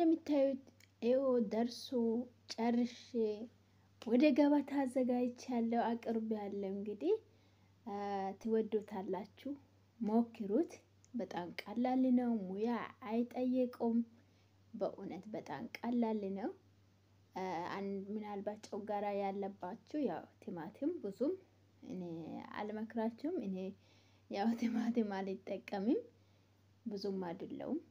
እንደምታዩት ይኸው ደርሶ ጨርሼ ወደ ገበታ አዘጋጅቻለሁ አቅርቤያለሁ። እንግዲህ ትወዱታላችሁ፣ ሞክሩት። በጣም ቀላል ነው፣ ሙያ አይጠይቁም። በእውነት በጣም ቀላል ነው። ምናልባት ጨጓራ ያለባችሁ ያው ቲማቲም ብዙም እኔ አልመክራችሁም። እኔ ያው ቲማቲም አልጠቀምም፣ ብዙም አይደለውም።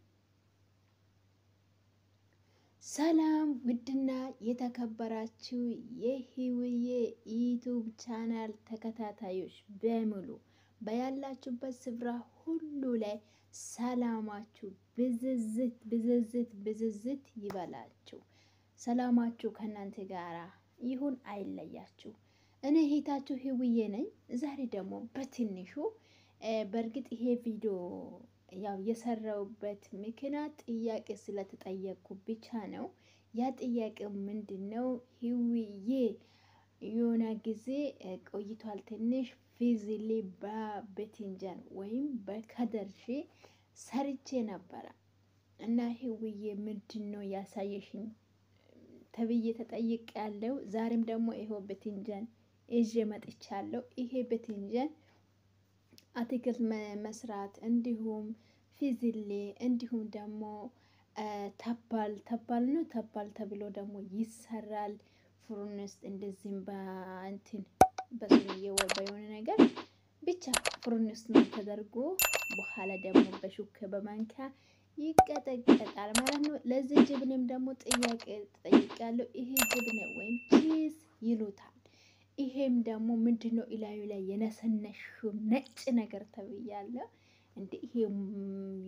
ሰላም ውድና የተከበራችሁ የህይወዬ ዩቲዩብ ቻናል ተከታታዮች በሙሉ በያላችሁበት ስፍራ ሁሉ ላይ ሰላማችሁ ብዝዝት ብዝዝት ብዝዝት ይበላችሁ። ሰላማችሁ ከእናንተ ጋራ ይሁን፣ አይለያችሁ። እኔ እህታችሁ ህይወዬ ነኝ። ዛሬ ደግሞ በትንሹ በእርግጥ ይሄ ቪዲዮ ያው የሰራውበት ምክንያት ጥያቄ ስለተጠየቅኩ ብቻ ነው። ያ ጥያቄ ምንድነው? ህይወዬ የሆነ ጊዜ ቆይቷል ትንሽ ፊዚሊ በቤትንጀን ወይም በከደርሺ ሰርቼ ነበረ እና ህይወዬ ምንድነው ያሳየሽኝ ተብዬ ተጠይቅ ያለው። ዛሬም ደግሞ ይሄው ቤትንጀን ይዤ መጥቻለሁ። ይሄ ቤትንጀን አትክልት መስራት እንዲሁም ፊዚሌ እንዲሁም ደግሞ ተባል ነው ተባል ተብሎ ደግሞ ይሰራል። ፍሩን ውስጥ እንደዚህም በእንትን በሱዬ ወይ በሆነ ነገር ብቻ ፍሩን ውስጥ ምን ተደርጎ በኋላ ደግሞ በሹክ በማንኪያ ይቀጠቀጣል ማለት ነው። ለዚህ ጅብንም ደግሞ ጥያቄ ተጠይቄያለሁ። ይሄ ጅብነ ወይም ቺዝ ይሉታል። ይሄም ደግሞ ምንድነው ኢላዩ ላይ የነሰነሽው ነጭ ነገር ተብያለሁ። እንደ ይሄ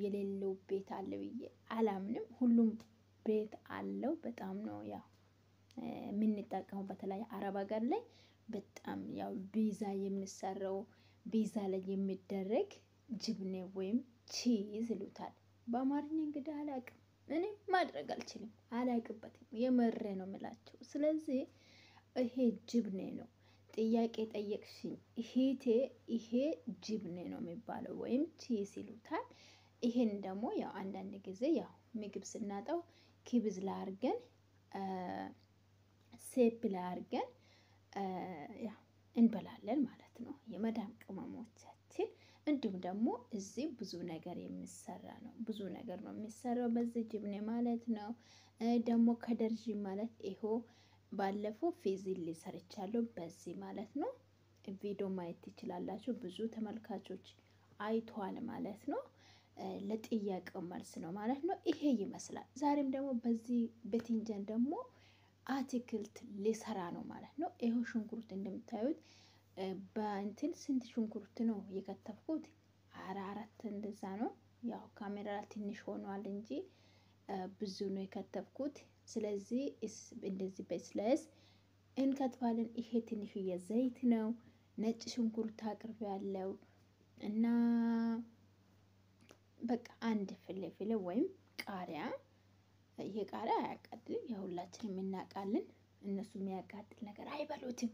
የሌለው ቤት አለ ብዬ አላምንም። ሁሉም ቤት አለው። በጣም ነው ያው የምንጠቀመው። በተለይ አረብ ሀገር ላይ በጣም ያው ቢዛ የሚሰራው ቢዛ ላይ የሚደረግ ጅብኔ ወይም ቺዝ ይሉታል። በአማርኛ እንግዲህ አላውቅም፣ እኔ ማድረግ አልችልም፣ አላውቅበትም። የመሬ ነው የምላቸው። ስለዚህ ይሄ ጅብኔ ነው። ጥያቄ ጠየቅሽኝ እህቴ፣ ይሄ ጅብኔ ነው የሚባለው ወይም ቺዝ ይሉታል። ይሄን ደግሞ ያው አንዳንድ ጊዜ ያው ምግብ ስናጠው ኪብዝ ላይ አድርገን ሴፕ ላይ አድርገን ያው እንበላለን ማለት ነው። የመዳም ቅመሞቻችን እንዲሁም ደግሞ እዚህ ብዙ ነገር የሚሰራ ነው። ብዙ ነገር ነው የሚሰራው በዚህ ጅብኔ ማለት ነው። ደግሞ ከደርዥ ማለት ይሄው ባለፈው ፊዚሊ ሰርቻለሁ በዚህ ማለት ነው። ቪዲዮ ማየት ትችላላችሁ። ብዙ ተመልካቾች አይቷል ማለት ነው። ለጥያቄው መልስ ነው ማለት ነው። ይሄ ይመስላል። ዛሬም ደግሞ በዚህ ቤትንጀን ደግሞ አትክልት ሊሰራ ነው ማለት ነው። ይሄው ሽንኩርት እንደምታዩት በእንትን ስንት ሽንኩርት ነው የከተፍኩት? አራት እንደዛ ነው። ያው ካሜራ ትንሽ ሆኗል እንጂ ብዙ ነው የከተፍኩት። ስለዚህ እንደዚህ በስለስ እንከትፋለን። ይሄ ትንሽዬ ዘይት ነው። ነጭ ሽንኩርት አቅርቤ ያለው እና በቃ አንድ ፍልፍል ወይም ቃሪያ። ይሄ ቃሪያ አያቃጥልም፣ የሁላችንም እናውቃለን። እነሱ የሚያቃጥል ነገር አይበሉትም።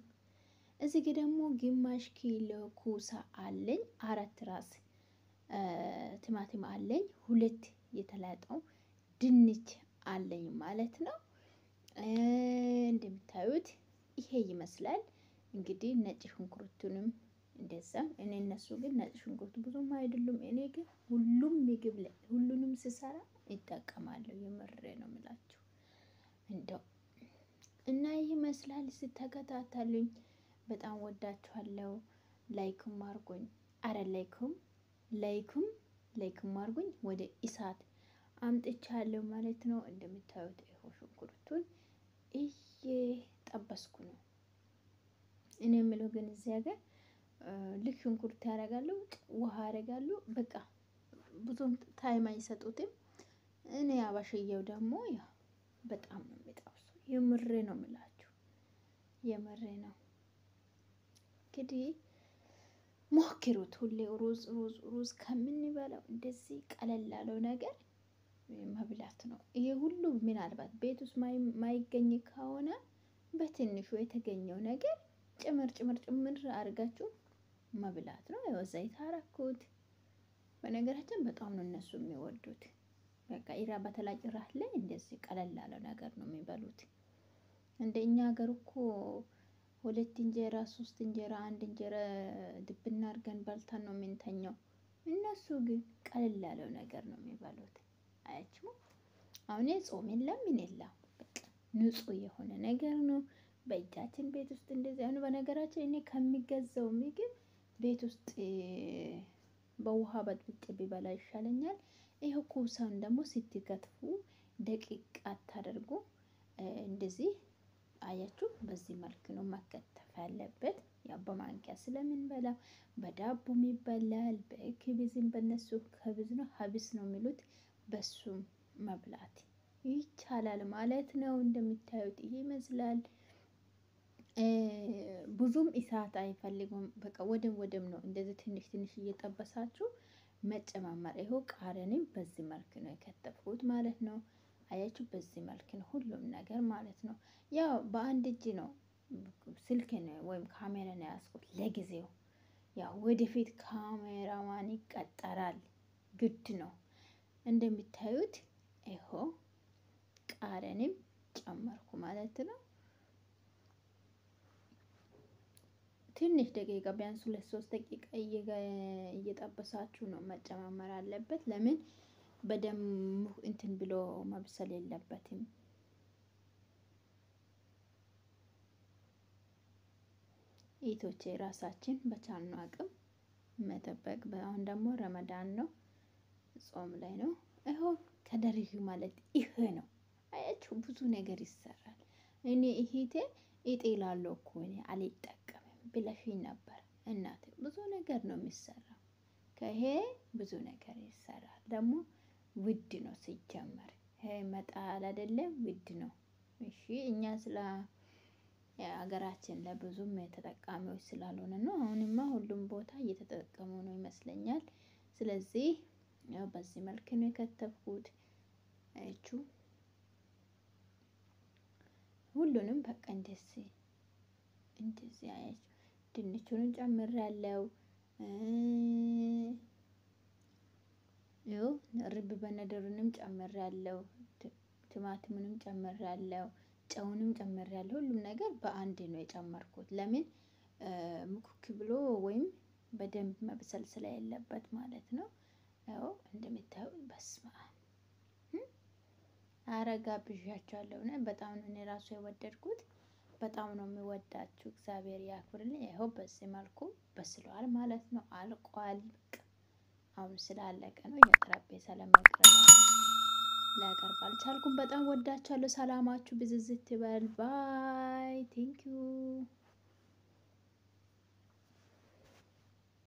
እዚህ ጋር ደግሞ ግማሽ ኪሎ ኩሳ አለኝ። 4 ራስ ቲማቲም አለኝ። 2 የተላጠው ድንች አለኝ ማለት ነው። እንደምታዩት ይሄ ይመስላል። እንግዲህ ነጭ ሽንኩርቱንም እንደዛም እኔ እነሱ ግን ነጭ ሽንኩርቱ ብዙም አይደሉም። እኔ ግን ሁሉም ምግብ ላይ ሁሉንም ስሰራ ይጠቀማለሁ። የምሬ ነው የምላችሁ እንደው እና ይህ ይመስላል። ስተከታተሉኝ በጣም ወዳችኋለሁ። ላይክም አርጉኝ። አረ ላይክም አርጉኝ። ወደ ኢሳት አምጥቻለሁ ማለት ነው። እንደምታዩት ይሄው ሽንኩርቱን እየጠበስኩ ነው። እኔ የምለው ግን እዚህ ሀገር ልክ ሽንኩርት ያደርጋሉ፣ ውሃ ያደርጋሉ። በቃ ብዙም ታይም አይሰጡትም። እኔ አባሽየው ደግሞ ያው በጣም ነው የሚጠብሰው። የምሬ ነው የምላችሁ፣ የምሬ ነው። እንግዲህ ሞክሩት። ሁሌ ሩዝ ከምንበላው እንደዚህ ቀለል ያለው ነገር መብላት ነው። ይሄ ሁሉ ምናልባት ቤት ውስጥ ማይገኝ ከሆነ በትንሹ የተገኘው ነገር ጭምር አድርጋችሁ መብላት ነው። ያው ዘይት አረኩት። በነገራችን በጣም ነው እነሱ የሚወዱት። በቃ ኢራ በተለይ ጭራሽ ላይ እንደዚህ ቀለል ያለ ነገር ነው የሚበሉት። እንደኛ ሀገር እኮ 2 እንጀራ 3 እንጀራ 1 እንጀራ ድብና አድርገን በልተን ነው የምንተኛው። እነሱ ግን ቀለል ያለው ነገር ነው የሚበሉት። አያችሁ አሁን ጾም የለም ምን የለም በቃ ንጹህ የሆነ ነገር ነው። በእጃችን ቤት ውስጥ እንደዚህ አሁን በነገራችን እኔ ከሚገዛው ምግብ ቤት ውስጥ በውሃ በጥብጬ ቢበላ ይሻለኛል። ይሄው ኩሳን ደግሞ ስትከትፉ ደቂቅ አታደርጉ። እንደዚህ አያችሁ በዚህ መልክ ነው መከተፍ ያለበት። ያው በማንኪያ ስለምንበላ በዳቦም ይበላል፣ በክብዝም በነሱ ከብዝ ነው ሀብስ ነው የሚሉት በሱም መብላት ይቻላል ማለት ነው። እንደምታዩት ይሄ ይመስላል። ብዙም እሳት አይፈልጉም። በቃ ወደም ነው እንደዚህ ትንሽ ትንሽ እየጠበሳችሁ መጨማመር። ይሄው ቃሪያንም በዚህ መልክ ነው የከተፍኩት ማለት ነው። አያችሁ በዚህ መልክ ነው ሁሉም ነገር ማለት ነው። ያው በአንድ እጅ ነው ስልክ ነው ወይም ካሜራ ነው ያዝኩት ለጊዜው። ያው ወደፊት ካሜራማን ይቀጠራል ግድ ነው። እንደምታዩት ይሄው ቃሪያንም ጨመርኩ ማለት ነው። ትንሽ ደቂቃ ቢያንስ 2-3 ደቂቃ እየጠበሳችሁ ነው መጨማመር አለበት። ለምን በደንብ እንትን ብሎ መብሰል የለበትም። ኢቶቼ ራሳችን በቻልነው አቅም መጠበቅ። አሁን ደግሞ ረመዳን ነው፣ ጾም ላይ ነው። ይኸው ከደርዩ ማለት ይሄ ነው። አያችሁ ብዙ ነገር ይሰራል። እኔ እህቴ እጤላለሁ እኮ እኔ አልጠቀምም ብለሽኝ ነበር እናቴ። ብዙ ነገር ነው የሚሰራው። ከይሄ ብዙ ነገር ይሰራል። ደግሞ ውድ ነው ሲጀመር። ይሄ መጣል አይደለም ውድ ነው። እሺ እኛ ስለ ሀገራችን ለብዙም ተጠቃሚዎች ስላልሆነ ነው። አሁንማ ሁሉም ቦታ እየተጠቀሙ ነው ይመስለኛል። ስለዚህ ያው በዚህ መልክ ነው የከተፍኩት። አያችሁ ሁሉንም በቃ እንደዚህ አያችሁ። ድንቹንም ጨምሬያለሁ። ይኸው ርብ በነደሩንም ጨምሬያለሁ። ቲማቲሙንም ጨምሬያለሁ። ጨውንም ጨምሬያለሁ። ሁሉም ነገር በአንድ ነው የጨመርኩት። ለምን ሙክክ ብሎ ወይም በደንብ መብሰል ስለሌለበት ማለት ነው። ያው እንደምታዩት በስመ አብ አረጋ ብዣቸዋለሁ። በጣም ነው እኔ ራሱ የወደድኩት። በጣም ነው የሚወዳችሁ። እግዚአብሔር ያክብርልኝ። ይኸው በዚህ መልኩ በስሏል ማለት ነው። አልቋል። አሁን ስላለቀ ነው የጠረጴዛ ላቀርብ አልቻልኩም። በጣም ወዳችኋለሁ። ሰላማችሁ ብዝዝት ይበል። ባይ ቴንኪዩ